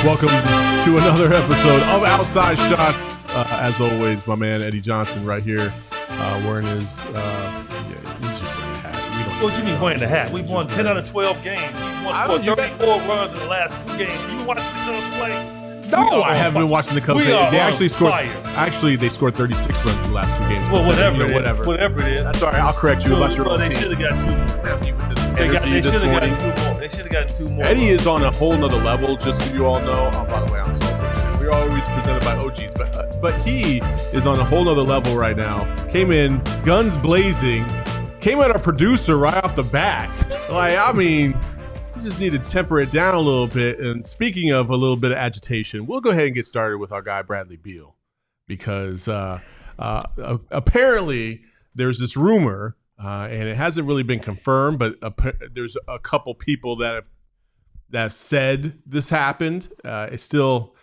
Welcome to another episode of Outside Shots. As always, my man Eddie Johnson right here, wearing his. He's just wearing a hat. What you mean wearing the hat? We've won 10 out of 12 games. We've won 34 runs in the last 2 games. You watching the Cubs play? No, I haven't been watching the Cubs. They actually scored. Fire. Actually, they scored 36 runs in the last 2 games. Well, whatever it is. That's all right. I'll correct you about your own They team. should have got 2 more. They should have gotten 2 more. They should have gotten 2 more. Eddie is on a whole nother level, just so you all know. Oh, by the way, I'm sorry. We're always presented by OGs, but he is on a whole nother level right now. Came in guns blazing. Came at our producer right off the bat. You just need to temper it down a little bit. And speaking of a little bit of agitation, we'll go ahead and get started with our guy Bradley Beal, because apparently there's this rumor, and it hasn't really been confirmed, but there's a couple people that have said this happened. It's still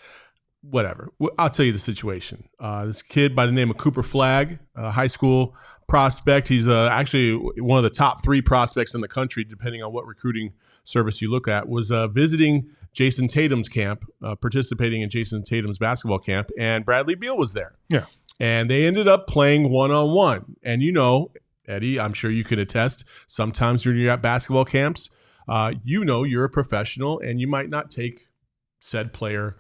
whatever. I'll tell you the situation. This kid by the name of Cooper Flagg, a high school prospect. He's actually one of the top 3 prospects in the country, depending on what recruiting service you look at, was visiting Jason Tatum's camp, participating in Jason Tatum's basketball camp, and Bradley Beal was there. Yeah. And they ended up playing one-on-one. And you know, Eddie, I'm sure you can attest, sometimes when you're at basketball camps, you're a professional and you might not take said player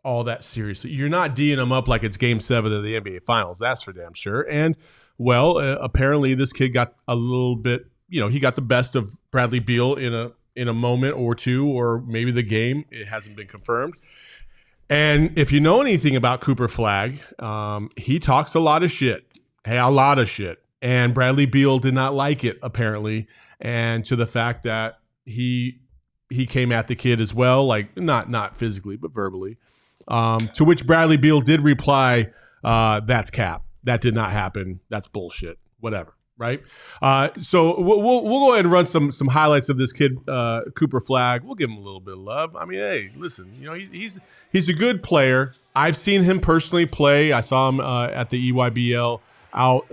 all that seriously. You're not D'ing them up like it's Game 7 of the NBA Finals. That's for damn sure. And well, apparently this kid got a little bit, he got the best of Bradley Beal in a moment or two, or maybe the game. It hasn't been confirmed. And if you know anything about Cooper Flagg, he talks a lot of shit. And Bradley Beal did not like it, apparently, and to the fact that he came at the kid as well, like not physically but verbally. To which Bradley Beal did reply, "That's cap. That did not happen. That's bullshit. Whatever." Right. So we'll go ahead and run some highlights of this kid, Cooper Flagg. We'll give him a little bit of love. I mean, hey, listen, he's a good player. I've seen him personally play. I saw him at the EYBL out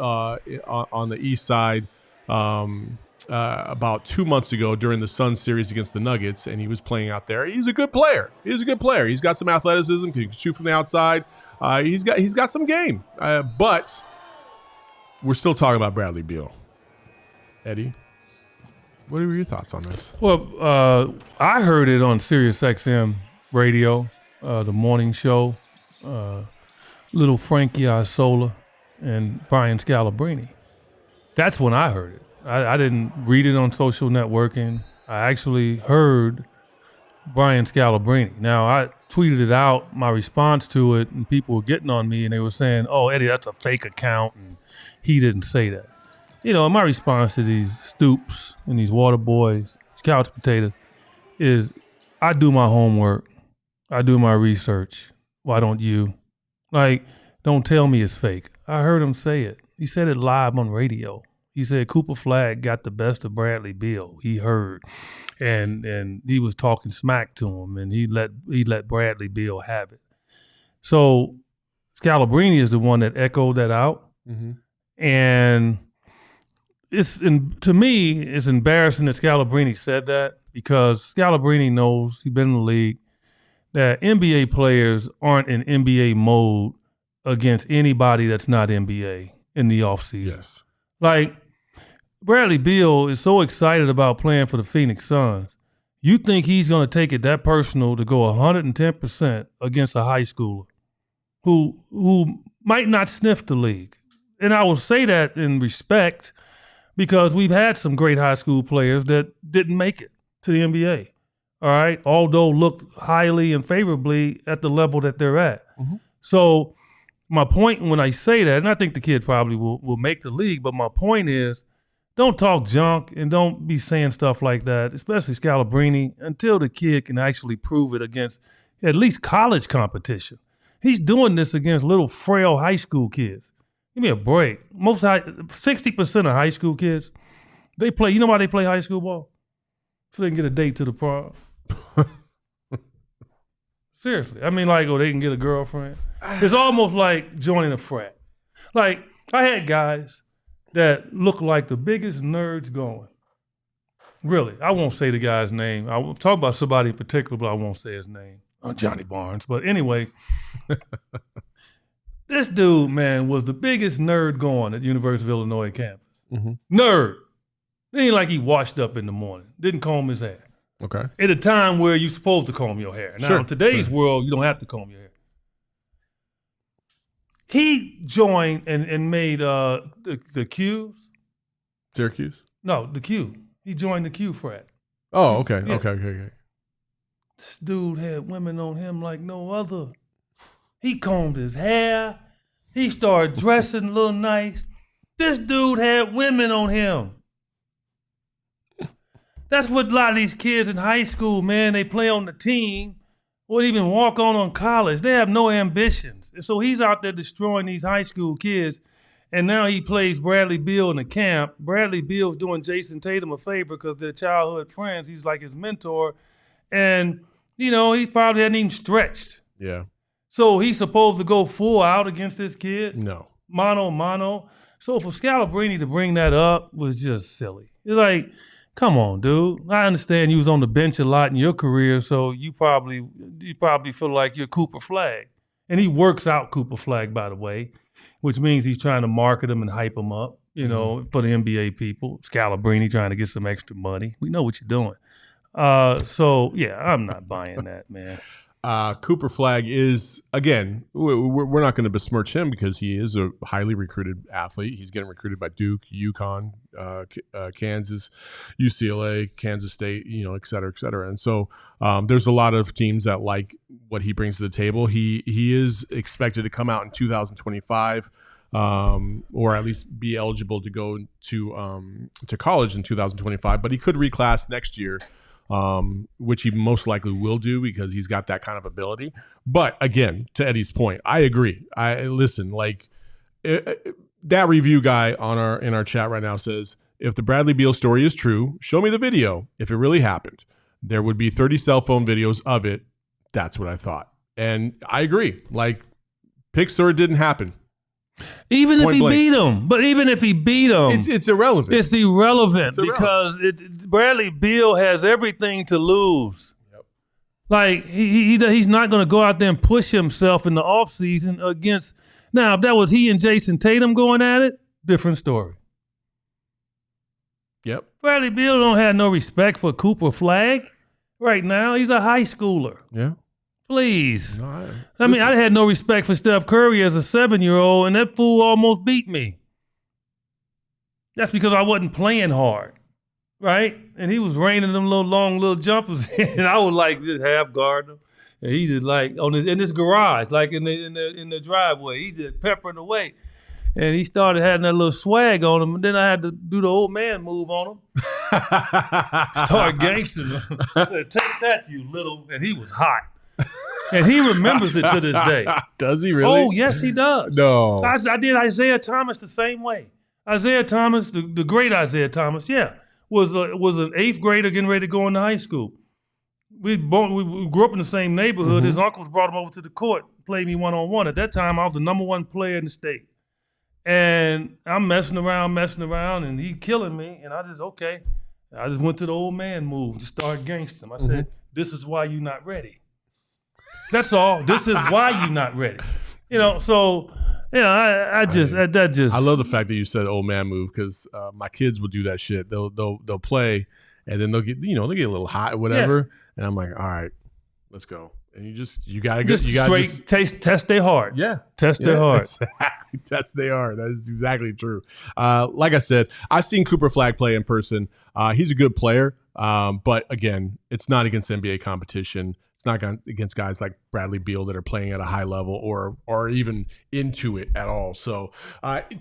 on the east side about 2 months ago during the Suns series against the Nuggets, and he was playing out there. He's a good player. He's got some athleticism. Can shoot from the outside. He's got some game. But we're still talking about Bradley Beal. Eddie, what are your thoughts on this? Well, I heard it on Sirius XM radio, the morning show. Little Frankie Isola and Brian Scalabrine. That's when I heard it. I didn't read it on social networking. I actually heard Brian Scalabrine. Now, I tweeted it out, my response to it, and people were getting on me, and they were saying, "Oh, Eddie, that's a fake account, and he didn't say that." My response to these stoops and these water boys, these couch potatoes, is I do my homework. I do my research. Why don't you? Don't tell me it's fake. I heard him say it. He said it live on radio. He said Cooper Flagg got the best of Bradley Beal. He heard, and he was talking smack to him, and he let Bradley Beal have it. So Scalabrine is the one that echoed that out, and to me it's embarrassing that Scalabrine said that, because Scalabrine knows, he's been in the league, that NBA players aren't in NBA mode against anybody that's not NBA in the offseason. Yes. Bradley Beal is so excited about playing for the Phoenix Suns. You think he's going to take it that personal to go 110% against a high schooler who might not sniff the league? And I will say that in respect, because we've had some great high school players that didn't make it to the NBA. All right, although looked highly and favorably at the level that they're at. Mm-hmm. So my point when I say that, and I think the kid probably will make the league, but my point is, don't talk junk and don't be saying stuff like that, especially Scalabrine, until the kid can actually prove it against at least college competition. He's doing this against little frail high school kids. Give me a break. 60% of high school kids, they play, you know why they play high school ball? So they can get a date to the prom. Seriously. I mean, they can get a girlfriend. It's almost like joining a frat. I had guys that look like the biggest nerds going. Really. I won't say the guy's name. I'll talk about somebody in particular, but I won't say his name. Johnny Barnes. But anyway, this dude, man, was the biggest nerd going at University of Illinois campus. Mm-hmm. Nerd. It ain't like he washed up in the morning. Didn't comb his hair. Okay. At a time where you're supposed to comb your hair. Now, Sure. in today's world, you don't have to comb your hair. He joined and made the Qs. Syracuse? No, the Q. He joined the Q frat. Oh, okay. Yeah. Okay. This dude had women on him like no other. He combed his hair. He started dressing a little nice. This dude had women on him. That's what a lot of these kids in high school, man, they play on the team or even walk on college. They have no ambitions. And so he's out there destroying these high school kids. And now he plays Bradley Beal in the camp. Bradley Beal's doing Jason Tatum a favor because they're childhood friends. He's like his mentor. And, he probably hadn't even stretched. Yeah. So he's supposed to go full out against this kid? No. Mano. So for Scalabrine to bring that up was just silly. It's like, come on, dude. I understand you was on the bench a lot in your career, so you probably feel like you're Cooper Flagg. And he works out Cooper Flagg, by the way, which means he's trying to market him and hype him up, for the NBA people. Scalabrine trying to get some extra money. We know what you're doing. So, yeah, I'm not buying that, man. Cooper Flagg is, again, we're not going to besmirch him because he is a highly recruited athlete. He's getting recruited by Duke, UConn, Kansas, UCLA, Kansas State, et cetera, et cetera. And so there's a lot of teams that like what he brings to the table. He is expected to come out in 2025 or at least be eligible to go to college in 2025, but he could reclass next year. Which he most likely will do because he's got that kind of ability. But again, to Eddie's point, I agree. That review guy in our chat right now says, if the Bradley Beal story is true, show me the video. If it really happened, there would be 30 cell phone videos of it. That's what I thought. And I agree. Pixar, it didn't happen. Even Point if he blank. beat him. But even if he beat him. It's irrelevant. It's irrelevant because Bradley Beal has everything to lose. Yep. He's not going to go out there and push himself in the offseason against. Now, if that was he and Jason Tatum going at it, different story. Yep. Bradley Beal don't have no respect for Cooper Flagg right now. He's a high schooler. Yeah. Please. No, I had no respect for Steph Curry as a 7-year-old, and that fool almost beat me. That's because I wasn't playing hard, right? And he was raining them long jumpers, and I was like just half guarding him. And he just in this garage, in the driveway, he just peppering away. And he started having that little swag on him, and then I had to do the old man move on him. Start gangstering him. Take that, you little. And he was hot. And he remembers it to this day. Does he really? Oh, yes, he does. No. I did Isaiah Thomas the same way. Isaiah Thomas, the great Isaiah Thomas, was an 8th grader getting ready to go into high school. We grew up in the same neighborhood. Mm-hmm. His uncles brought him over to the court, played me one-on-one. At that time, I was the number 1 player in the state. And I'm messing around, and he killing me. And I just went to the old man move, just started gangstering him. I said, this is why you're not ready. That's all. This is why you're not ready. I love the fact that you said old man move because my kids will do that shit. They'll play and then they'll get a little hot or whatever, and I'm like, all right, let's go. And you gotta go. You gotta test their heart. Yeah, test their heart. Exactly, test their heart. That is exactly true. Like I said, I've seen Cooper Flagg play in person. He's a good player, but again, it's not against NBA competition. It's not against guys like Bradley Beal that are playing at a high level or even into it at all. So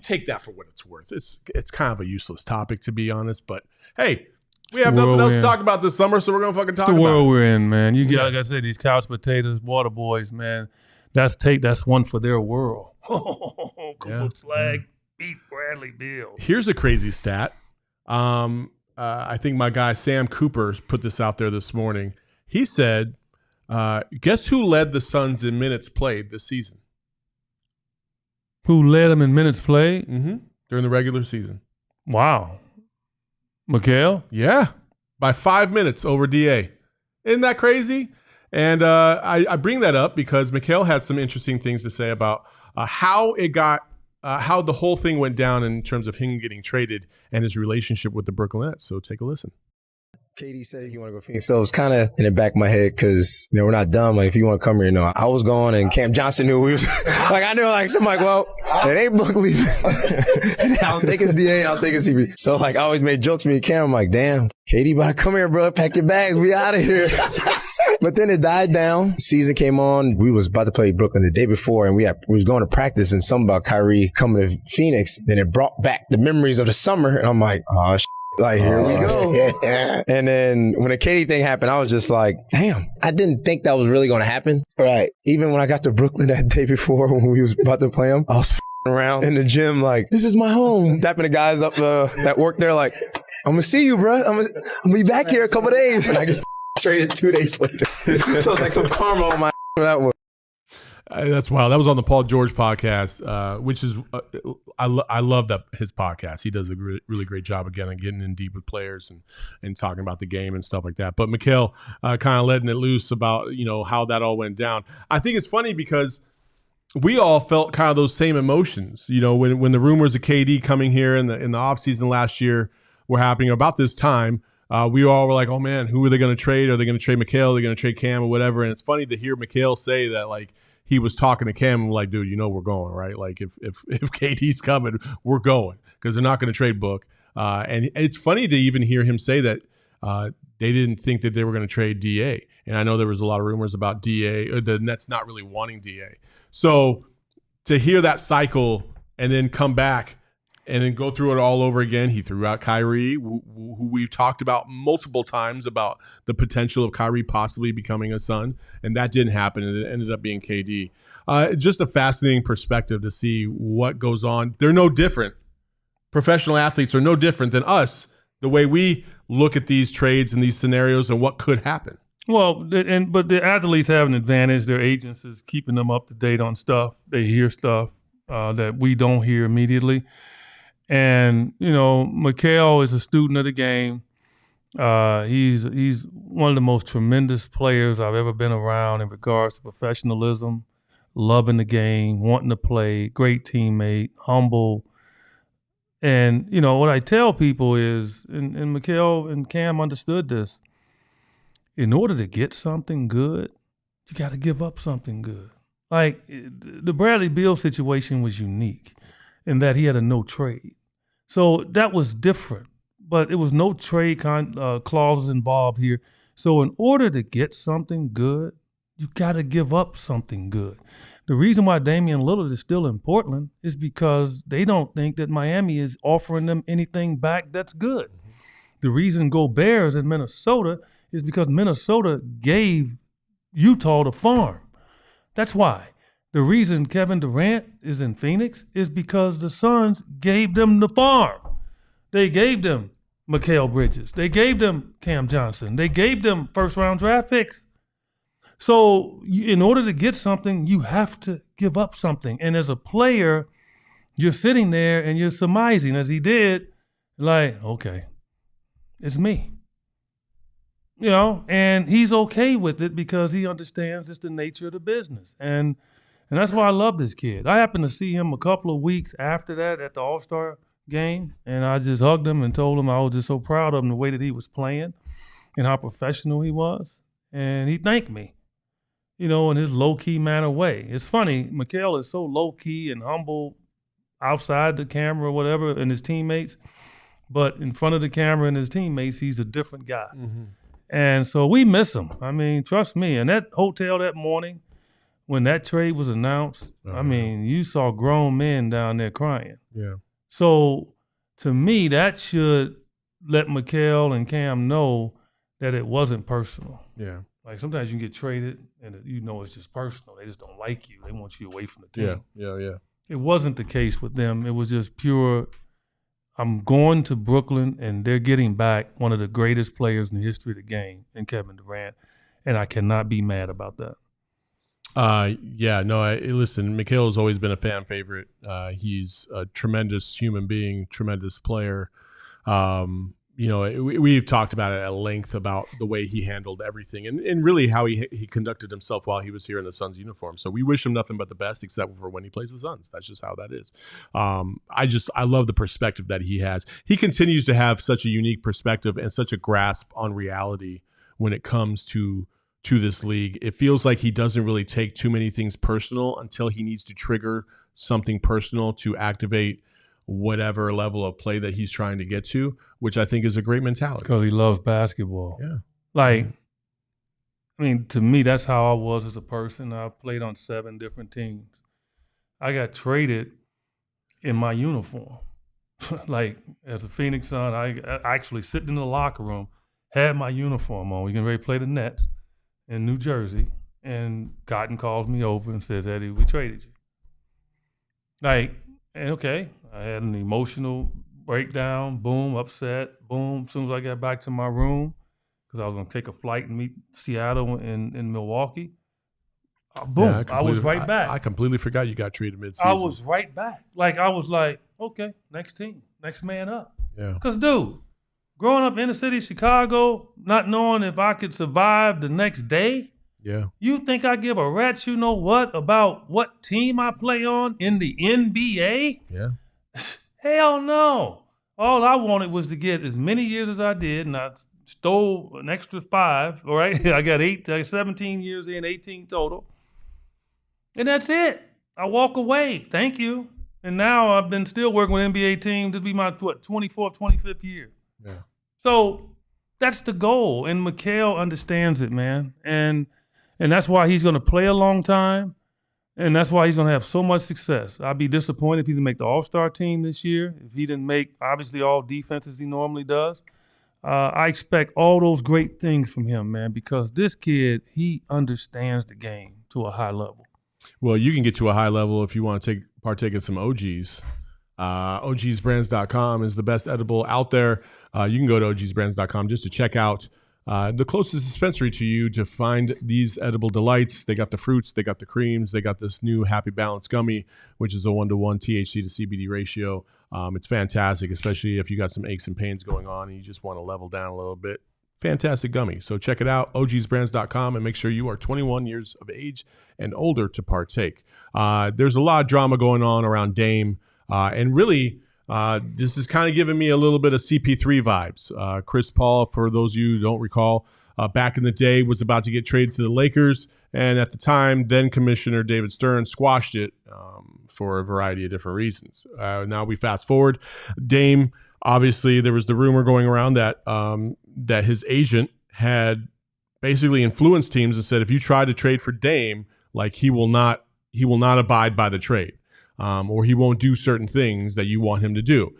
take that for what it's worth. It's kind of a useless topic, to be honest. But hey, we have nothing else to talk about this summer, so we're gonna fucking talk about it. The world we're in, man. You got, like I said, these couch potatoes, water boys, man. That's one for their world. Cooper Flagg beat Bradley Beal. Here's a crazy stat. I think my guy Sam Cooper put this out there this morning. He said, guess who led the Suns in minutes played this season? Who led them in minutes played? Mm-hmm. During the regular season. Wow. Mikal? Yeah. By 5 minutes over DA. Isn't that crazy? And I bring that up because Mikal had some interesting things to say about how the whole thing went down in terms of him getting traded and his relationship with the Brooklyn Nets. So take a listen. KD said he want to go Phoenix. So it was kind of in the back of my head because, we're not dumb. Like, if you want to come here, I was going and Cam Johnson knew we was, I knew, well, it ain't Book leaving. I don't think it's DA. I don't think it's CB. So, I always made jokes with me and Cam. I'm like, damn, KD, but come here, bro. Pack your bags. We out of here. But then it died down. Season came on. We was about to play Brooklyn the day before, and we was going to practice, and something about Kyrie coming to Phoenix. Then it brought back the memories of the summer, and I'm like, oh, here we go. Yeah. And then when the KD thing happened, I was just like, damn, I didn't think that was really going to happen. Right. Even when I got to Brooklyn that day before when we was about to play them, I was around in the gym like, this is my home. Tapping the guys up that work there like, I'm going to see you, bro. I'm going to be back here a couple of days. And I get traded 2 days later. So it's like some karma on my for that one. That's wild. That was on the Paul George podcast, which is I love that his podcast. He does a really great job again of getting in deep with players and talking about the game and stuff like that. But Mikal kind of letting it loose about how that all went down. I think it's funny because we all felt kind of those same emotions. When the rumors of KD coming here in the offseason last year were happening about this time. We all were like, oh man, who are they going to trade? Are they going to trade Mikal? Are they going to trade Cam or whatever? And it's funny to hear Mikal say that he was talking to Cam like, dude, we're going, right? Like if KD's coming, we're going because they're not going to trade Book. And it's funny to even hear him say that they didn't think that they were going to trade DA. And I know there was a lot of rumors about DA, or the Nets not really wanting DA. So to hear that cycle and then come back and then go through it all over again. He threw out Kyrie, who we've talked about multiple times about the potential of Kyrie possibly becoming a Sun, and that didn't happen, and it ended up being KD. Just a fascinating perspective to see what goes on. They're no different. Professional athletes are no different than us, the way we look at these trades and these scenarios and what could happen. Well, but the athletes have an advantage. Their agents is keeping them up to date on stuff. They hear stuff that we don't hear immediately. And, Mikal is a student of the game. He's one of the most tremendous players I've ever been around in regards to professionalism, loving the game, wanting to play, great teammate, humble. And, what I tell people is, and Mikal and Cam understood this, in order to get something good, you got to give up something good. Like the Bradley Beal situation was unique in that he had a no trade. So that was different, but it was no trade clauses involved here. So in order to get something good, you got to give up something good. The reason why Damian Lillard is still in Portland is because they don't think that Miami is offering them anything back that's good. The reason Gobert is in Minnesota is because Minnesota gave Utah the farm. That's why. The reason Kevin Durant is in Phoenix is because the Suns gave them the farm. They gave them Mikal Bridges. They gave them Cam Johnson. They gave them first-round draft picks. So in order to get something, you have to give up something. And as a player, you're sitting there and you're surmising, as he did, like, okay, it's me. And he's okay with it because he understands it's the nature of the business. And that's why I love this kid. I happened to see him a couple of weeks after that at the All-Star game, and I just hugged him and told him I was just so proud of him, the way that he was playing and how professional he was. And he thanked me, in his low-key manner way. It's funny, Mikal is so low-key and humble outside the camera or whatever and his teammates, but in front of the camera and his teammates, he's a different guy. Mm-hmm. And so we miss him. I mean, trust me. In that hotel that morning, when that trade was announced, you saw grown men down there crying. Yeah. So to me, that should let Mikal and Cam know that it wasn't personal. Yeah. Like sometimes you can get traded and it's just personal. They just don't like you. They want you away from the team. Yeah. It wasn't the case with them. It was just pure, I'm going to Brooklyn and they're getting back one of the greatest players in the history of the game in Kevin Durant. And I cannot be mad about that. Listen, Mikal has always been a fan favorite. He's a tremendous human being, tremendous player. we've talked about it at length about the way he handled everything and really how he conducted himself while he was here in the Suns uniform. So we wish him nothing but the best, except for when he plays the Suns. That's just how that is. I love the perspective that he has. He continues to have such a unique perspective and such a grasp on reality when it comes to this league. It feels like he doesn't really take too many things personal until he needs to trigger something personal to activate whatever level of play that he's trying to get to, which I think is a great mentality. Because he loves basketball. Yeah. Like, I mean, to me, that's how I was as a person. I played on 7 different teams. I got traded in my uniform. Like, as a Phoenix Sun, I actually sitting in the locker room, had my uniform on. We getting ready to play the Nets in New Jersey, and Cotton calls me over and says, Eddie, we traded you. Like, and okay, I had an emotional breakdown, boom, upset, boom. As soon as I got back to my room, because I was going to take a flight and meet Seattle in Milwaukee, boom, Yeah, I was right back. I completely forgot you got traded mid-season. I was right back. Like, I was like, okay, next team, next man up. Yeah. Because, dude, growing up in the city of Chicago, not knowing if I could survive the next day, yeah. You think I give a rat's you know what about what team I play on in the NBA? Yeah. Hell no. All I wanted was to get as many years as I did, and I stole an extra 5, all right? I got 17 years in, 18 total. And that's it. I walk away. Thank you. And now I've been still working with NBA team. This will be my, 24th, 25th year. Yeah. So that's the goal. And Mikal understands it, man. And that's why he's going to play a long time, and that's why he's going to have so much success. I'd be disappointed if he didn't make the All-Star team this year, if he didn't make, obviously, all defenses he normally does. I expect all those great things from him, man, because this kid, he understands the game to a high level. Well, you can get to a high level if you want to partake in some OGs. OGsBrands.com is the best edible out there. You can go to OGsBrands.com just to check out the closest dispensary to you to find these edible delights. They got the fruits, they got the creams, they got this new Happy Balance gummy, which is a 1-to-1 THC to CBD ratio. It's fantastic, especially if you got some aches and pains going on and you just want to level down a little bit. Fantastic gummy. So check it out, ogsbrands.com, and make sure you are 21 years of age and older to partake. There's a lot of drama going on around Dame, and really, this is kind of giving me a little bit of CP3 vibes. Chris Paul, for those of you who don't recall, back in the day was about to get traded to the Lakers. And at the time, then Commissioner David Stern squashed it for a variety of different reasons. Now we fast forward. Dame, obviously, there was the rumor going around that that his agent had basically influenced teams and said, if you try to trade for Dame, like he will not abide by the trade. Or he won't do certain things that you want him to do.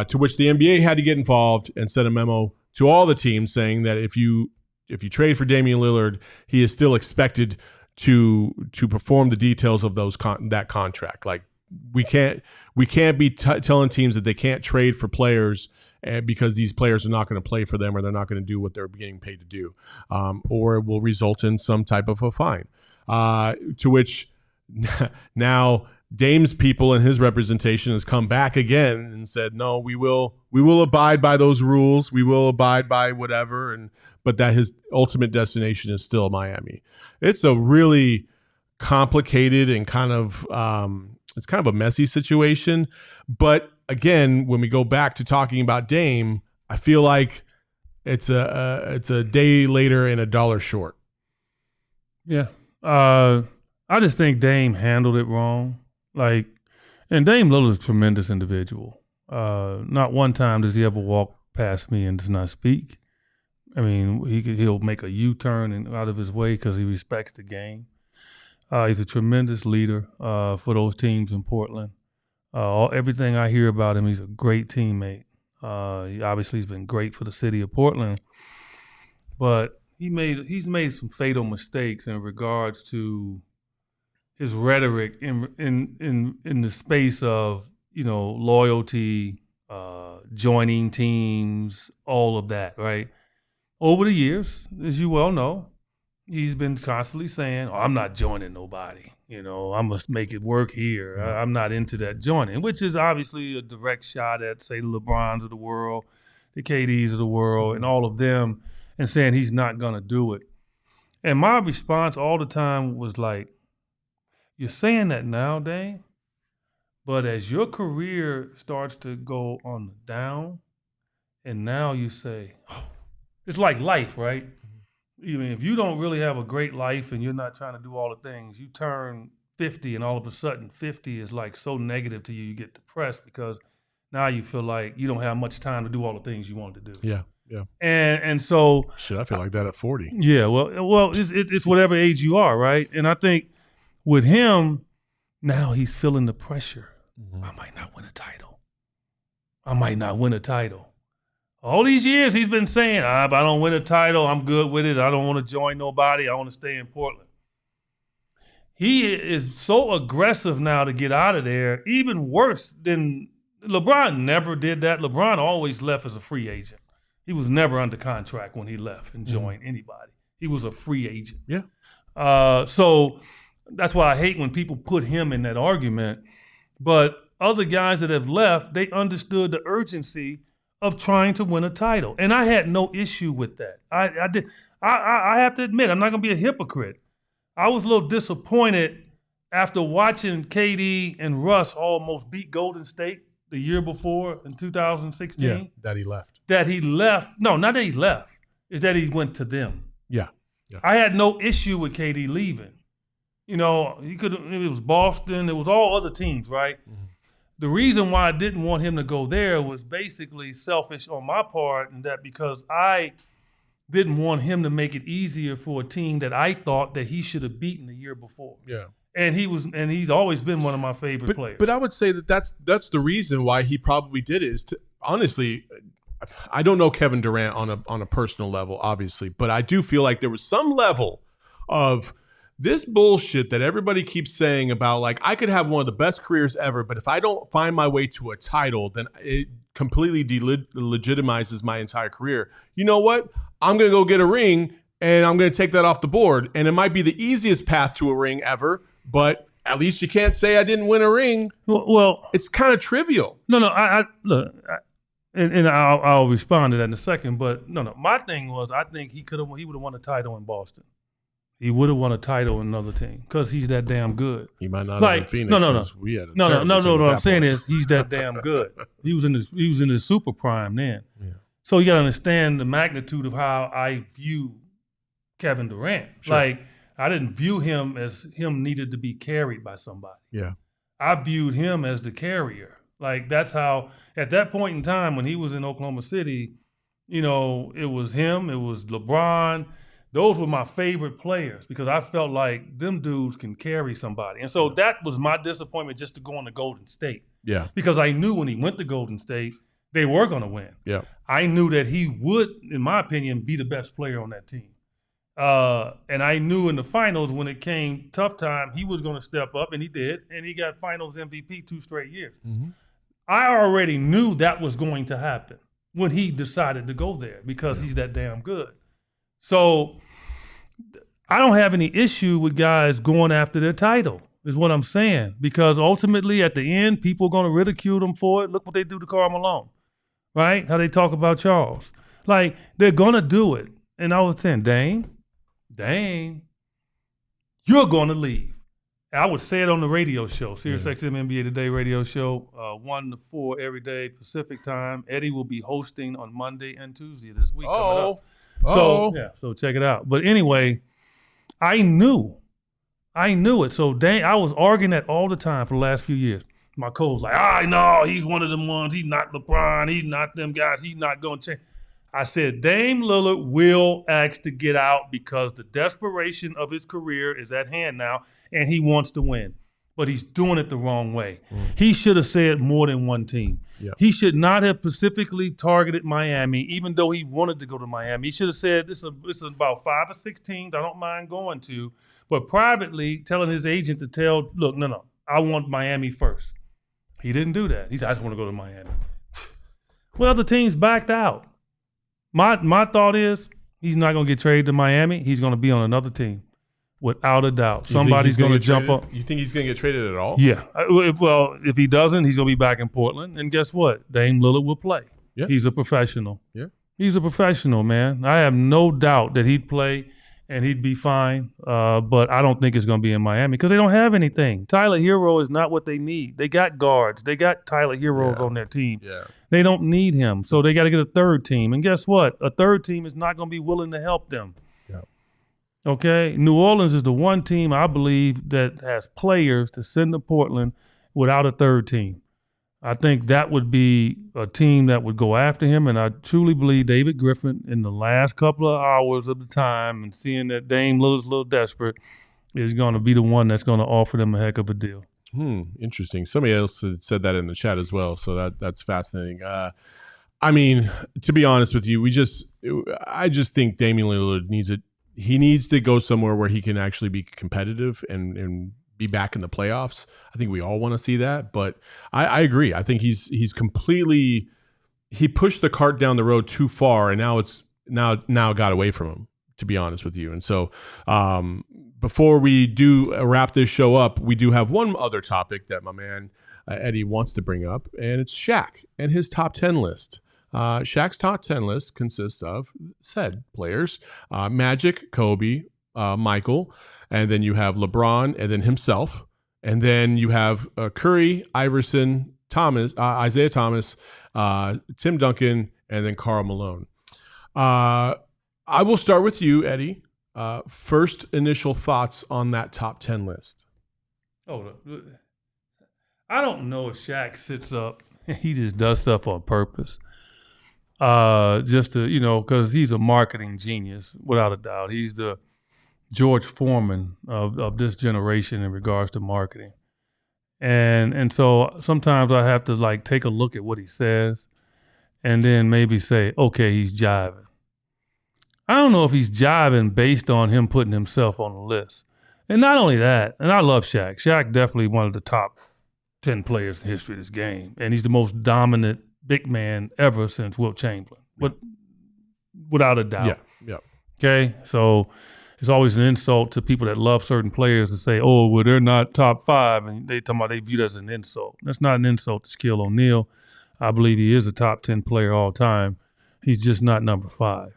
To which the NBA had to get involved and send a memo to all the teams saying that if you trade for Damian Lillard, he is still expected to perform the details of that contract. Like we can't be telling teams that they can't trade for players because these players are not going to play for them or they're not going to do what they're getting paid to do, or it will result in some type of a fine. To which now Dame's people and his representation has come back again and said, no, we will abide by those rules. We will abide by whatever. But that his ultimate destination is still Miami. It's a really complicated and kind of it's kind of a messy situation. But again, when we go back to talking about Dame, I feel like it's a day later and a dollar short. Yeah. I just think Dame handled it wrong. Like, and Dame Lillard is a tremendous individual. Not one time does he ever walk past me and does not speak. I mean, he'll make a U-turn and out of his way because he respects the game. He's a tremendous leader for those teams in Portland. Everything I hear about him, he's a great teammate. He obviously has been great for the city of Portland, but he's made some fatal mistakes in regards to his rhetoric in the space of, loyalty, joining teams, all of that, right? Over the years, as you well know, he's been constantly saying, I'm not joining nobody. I must make it work here. I'm not into that joining, which is obviously a direct shot at, say, the LeBrons of the world, the KDs of the world and all of them and saying he's not going to do it. And my response all the time was like, you're saying that now, Dane, but as your career starts to go on the down, and now you say, oh, it's like life, right? Even if you don't really have a great life and you're not trying to do all the things, you turn 50 and all of a sudden 50 is like so negative to you, you get depressed because now you feel like you don't have much time to do all the things you wanted to do. Yeah, yeah. And so shit, I feel like that at 40. Yeah, well, it's whatever age you are, right? And I think with him, now he's feeling the pressure. Mm-hmm. I might not win a title. I might not win a title. All these years he's been saying, if I don't win a title, I'm good with it. I don't want to join nobody. I want to stay in Portland. He is so aggressive now to get out of there, even worse than LeBron never did that. LeBron always left as a free agent. He was never under contract when he left and joined anybody. He was a free agent. Yeah. So that's why I hate when people put him in that argument. But other guys that have left, they understood the urgency of trying to win a title. And I had no issue with that. I have to admit, I'm not going to be a hypocrite. I was a little disappointed after watching KD and Russ almost beat Golden State the year before in 2016. Yeah, that he left. That he left. No, not that he left. It's that he went to them. Yeah. I had no issue with KD leaving. You know, it was Boston. It was all other teams, right? Mm-hmm. The reason why I didn't want him to go there was basically selfish on my part, and that because I didn't want him to make it easier for a team that I thought that he should have beaten the year before. Yeah. And he's always been one of my favorite players. But I would say that's the reason why he probably did it. Is honestly, I don't know Kevin Durant on a personal level, obviously, but I do feel like there was some level of this bullshit that everybody keeps saying about, like, I could have one of the best careers ever, but if I don't find my way to a title, then it completely delegitimizes my entire career. You know what? I'm going to go get a ring, and I'm going to take that off the board. And it might be the easiest path to a ring ever, but at least you can't say I didn't win a ring. Well, it's kind of trivial. No, I look, and I'll respond to that in a second. But no, my thing was I think he would have won a title in Boston. He would have won a title in another team because he's that damn good. He might not have in Phoenix. No. We had no. What I'm saying is he's that damn good. He was in his super prime then. Yeah. So you got to understand the magnitude of how I view Kevin Durant. Sure. Like, I didn't view him as him needed to be carried by somebody. Yeah. I viewed him as the carrier. Like, that's how, at that point in time when he was in Oklahoma City, you know, it was him, it was LeBron. Those were my favorite players because I felt like them dudes can carry somebody. And so that was my disappointment just to go on to Golden State. Yeah. Because I knew when he went to Golden State, they were going to win. Yeah. I knew that he would, in my opinion, be the best player on that team. And I knew in the finals when it came tough time, he was going to step up, and he did. And he got finals MVP 2 straight years. Mm-hmm. I already knew that was going to happen when he decided to go there because he's that damn good. So I don't have any issue with guys going after their title, is what I'm saying. Because ultimately, at the end, people are going to ridicule them for it. Look what they do to Karl Malone, right? How they talk about Charles. Like, they're going to do it. And I was saying, Dane, you're going to leave. I would say it on the radio show, SiriusXM NBA Today radio show, 1 to 4 every day Pacific time. Eddie will be hosting on Monday and Tuesday this week coming up. So check it out. But anyway, I knew it. So I was arguing that all the time for the last few years. My coach was like, no, he's one of them ones. He's not LeBron. He's not them guys. He's not going to change. I said, Dame Lillard will ask to get out because the desperation of his career is at hand now, and he wants to win. But he's doing it the wrong way. He should have said more than one team. Yep. He should not have specifically targeted Miami, even though he wanted to go to Miami. He should have said, this is about 5 or 6 teams I don't mind going to, but privately telling his agent to tell, look, no, I want Miami first. He didn't do that. He said, I just want to go to Miami. Well, the teams backed out. My thought is he's not going to get traded to Miami. He's going to be on another team. Without a doubt. Somebody's going to jump up. You think he's going to get traded at all? Yeah. If he doesn't, he's going to be back in Portland. And guess what? Dame Lillard will play. Yeah. He's a professional. Yeah. He's a professional, man. I have no doubt that he'd play and he'd be fine. But I don't think it's going to be in Miami because they don't have anything. Tyler Hero is not what they need. They got guards. They got Tyler Heroes on their team. Yeah. They don't need him. So they got to get a third team. And guess what? A third team is not going to be willing to help them. Yeah. Okay? New Orleans is the one team I believe that has players to send to Portland without a third team. I think that would be a team that would go after him, and I truly believe David Griffin, in the last couple of hours of the time and seeing that Dame Lillard's a little desperate, is going to be the one that's going to offer them a heck of a deal. Interesting. Somebody else had said that in the chat as well, so that's fascinating. I mean, to be honest with you, I just think Damian Lillard needs to go somewhere where he can actually be competitive and be back in the playoffs. I think we all want to see that, but I agree. I think he pushed the cart down the road too far, and now got away from him, to be honest with you. And so before we do wrap this show up, we do have one other topic that my man Eddie wants to bring up, and it's Shaq and his top 10 list. Shaq's top 10 list consists of said players: Magic, Kobe, Michael, and then you have LeBron, and then himself, and then you have Curry, Iverson, Thomas, Isaiah Thomas, Tim Duncan, and then Karl Malone. I will start with you, Eddie. First initial thoughts on that top 10 list. Oh, I don't know if Shaq sits up. He just does stuff on purpose. Just to, because he's a marketing genius, without a doubt. He's the George Foreman of this generation in regards to marketing. And so sometimes I have to take a look at what he says and then maybe say, okay, he's jiving. I don't know if he's jiving based on him putting himself on the list. And not only that, and I love Shaq. Shaq definitely one of the top 10 players in the history of this game. And he's the most dominant big man ever since Wilt Chamberlain. Without a doubt. Yeah. Okay? So it's always an insult to people that love certain players to say, oh, well, they're not top 5, and they view that as an insult. That's not an insult to Shaquille O'Neal. I believe he is a top 10 player all time. He's just not number 5.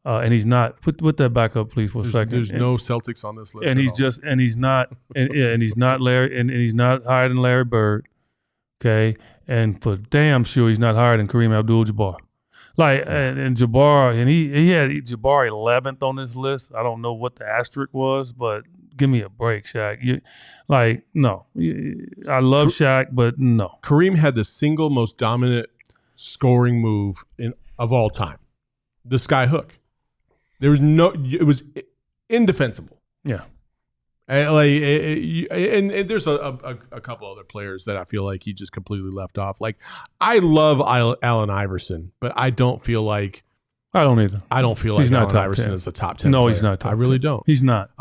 And he's not. Put that back up, please, for a second. There's no Celtics on this list. And he's not. And he's not Larry. And he's not higher than Larry Bird. Okay, and for damn sure he's not higher than Kareem Abdul-Jabbar. And Jabbar, and he had Jabbar 11th on this list. I don't know what the asterisk was, but give me a break, Shaq. No. I love Shaq, but no. Kareem had the single most dominant scoring move of all time, the sky hook. It was indefensible. Yeah. And there's a couple other players that I feel like he just completely left off. I love Allen Iverson, but I don't feel like I don't either. I don't feel like Allen Iverson is a top 10 No, player. he's not top 10. I really don't. He's not.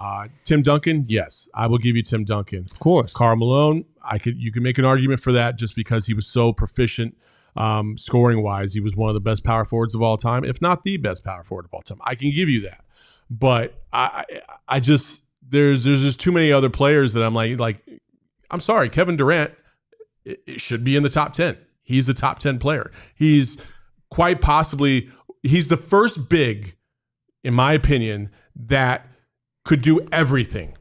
Tim Duncan, yes, I will give you Tim Duncan. Of course. Karl Malone, you can make an argument for that just because he was so proficient scoring wise. He was one of the best power forwards of all time, if not the best power forward of all time. I can give you that. But I just there's just too many other players that I'm like I'm sorry, Kevin Durant it should be in the top 10. He's a top 10 player. He's quite possibly he's the first big, in my opinion, that could do everything.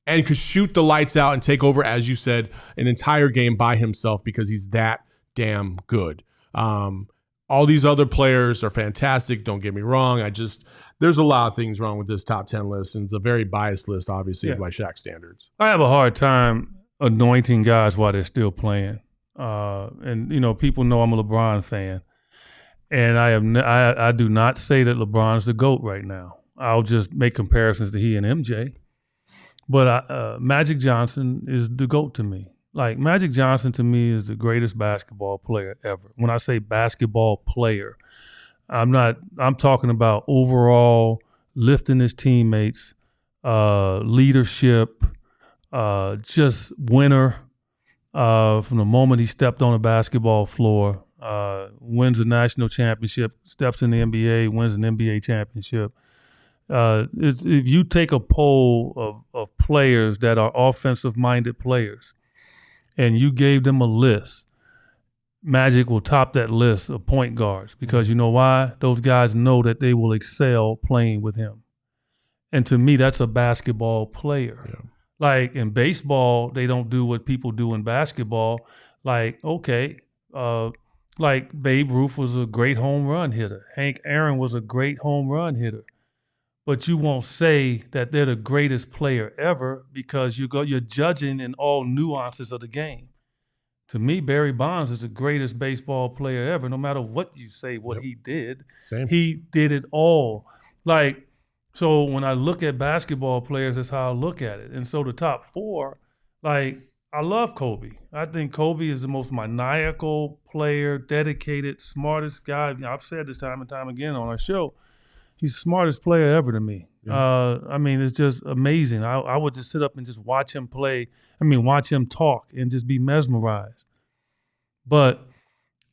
And could shoot the lights out and take over, as you said, an entire game by himself because he's that damn good. All these other players are fantastic. Don't get me wrong. There's a lot of things wrong with this top 10 list, and it's a very biased list, obviously, by Shaq standards. I have a hard time anointing guys while they're still playing. And people know I'm a LeBron fan. And I do not say that LeBron's the GOAT right now. I'll just make comparisons to he and MJ. But Magic Johnson is the GOAT to me. Magic Johnson to me is the greatest basketball player ever. When I say basketball player, I'm talking about overall lifting his teammates, leadership, just winner from the moment he stepped on a basketball floor, wins a national championship, steps in the NBA, wins an NBA championship. If you take a poll of players that are offensive-minded players and you gave them a list, Magic will top that list of point guards because you know why? Those guys know that they will excel playing with him. And to me, that's a basketball player. Yeah. Like in baseball, they don't do what people do in basketball. Like, okay, like Babe Ruth was a great home run hitter. Hank Aaron was a great home run hitter. But you won't say that they're the greatest player ever because you're judging in all nuances of the game. To me, Barry Bonds is the greatest baseball player ever. No matter what you say, what he did, he did it all. Like, so when I look at basketball players, that's how I look at it. And so the top four, like, I love Kobe. I think Kobe is the most maniacal player, dedicated, smartest guy. You know, I've said this time and time again on our show. He's the smartest player ever to me. Yeah. I mean, it's just amazing. I would just sit up and just watch him play. Watch him talk and just be mesmerized. But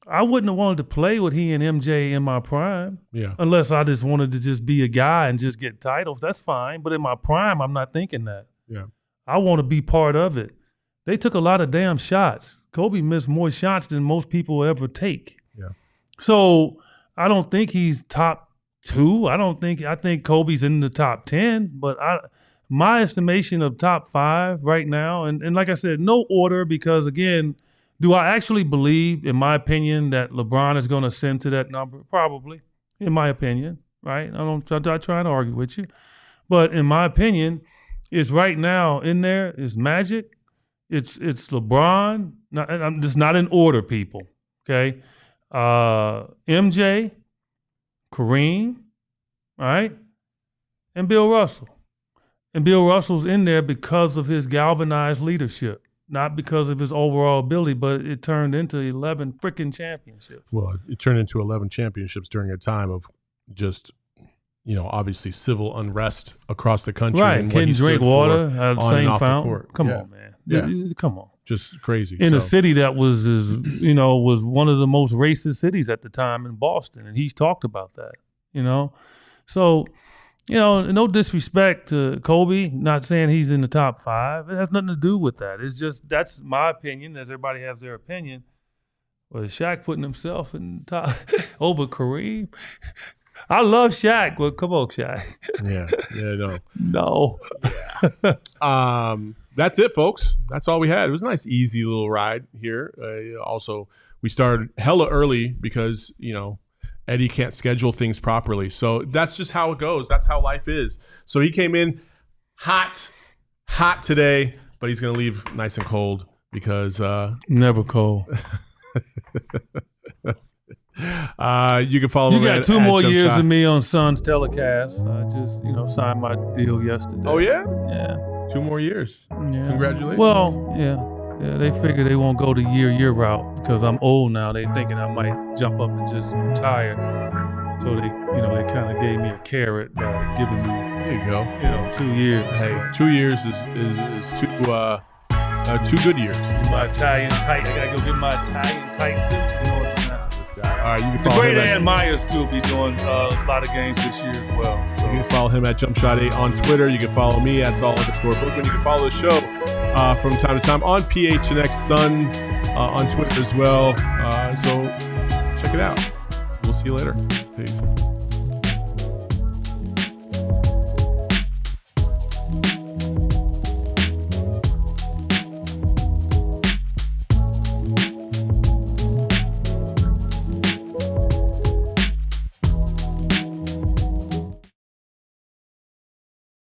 I wouldn't have wanted to play with he and MJ in my prime. Yeah. Unless I just wanted to just be a guy and just get titles. That's fine. But in my prime, I'm not thinking that. Yeah. I want to be part of it. They took a lot of damn shots. Kobe missed more shots than most people ever take. Yeah. So I don't think he's top 2. I think Kobe's in the top 10, but my estimation of top 5 right now, and like I said, no order because again, do I actually believe, in my opinion, that LeBron is going to ascend to that number? Probably, in my opinion, right? I'm not trying to argue with you, but in my opinion, it's right now in there is Magic, it's LeBron. I'm just not in order, people. Okay, MJ. Kareem, right? And Bill Russell. And Bill Russell's in there because of his galvanized leadership, not because of his overall ability, but it turned into 11 freaking championships. Well, it turned into 11 championships during a time of just, obviously civil unrest across the country. Right, and couldn't drink water out of the same fountain. Come on, man. Yeah. Come on. Just crazy. In a city that was one of the most racist cities at the time in Boston, and he's talked about that, So, no disrespect to Kobe, not saying he's in the top 5. It has nothing to do with that. It's just, that's my opinion, as everybody has their opinion. Well, Shaq putting himself in the top over Kareem. I love Shaq. Well, come on, Shaq. No. That's it, folks. That's all we had. It was a nice, easy little ride here. Also, we started hella early because, Eddie can't schedule things properly. So that's just how it goes. That's how life is. So he came in hot today, but he's going to leave nice and cold because never cold. You can follow him. You got 2 more years of me on Suns telecast. I just, signed my deal yesterday. Oh, yeah? Yeah. 2 more years. Yeah. Congratulations. Well, yeah. They figure they won't go the year route because I'm old now. They thinking I might jump up and just retire. So they kind of gave me a carrot by giving me. There you go. 2 years. Hey, 2 years is 2 good years. My Italian tight. I gotta go get my Italian tight suit. This guy. All right, you can follow the great him. Ann Myers too will be doing a lot of games this year as well. So. You can follow him at JumpShot8 on Twitter. You can follow me at Saul_Bookman. You can follow the show from time to time on PHNX Suns on Twitter as well. So check it out. We'll see you later. Peace.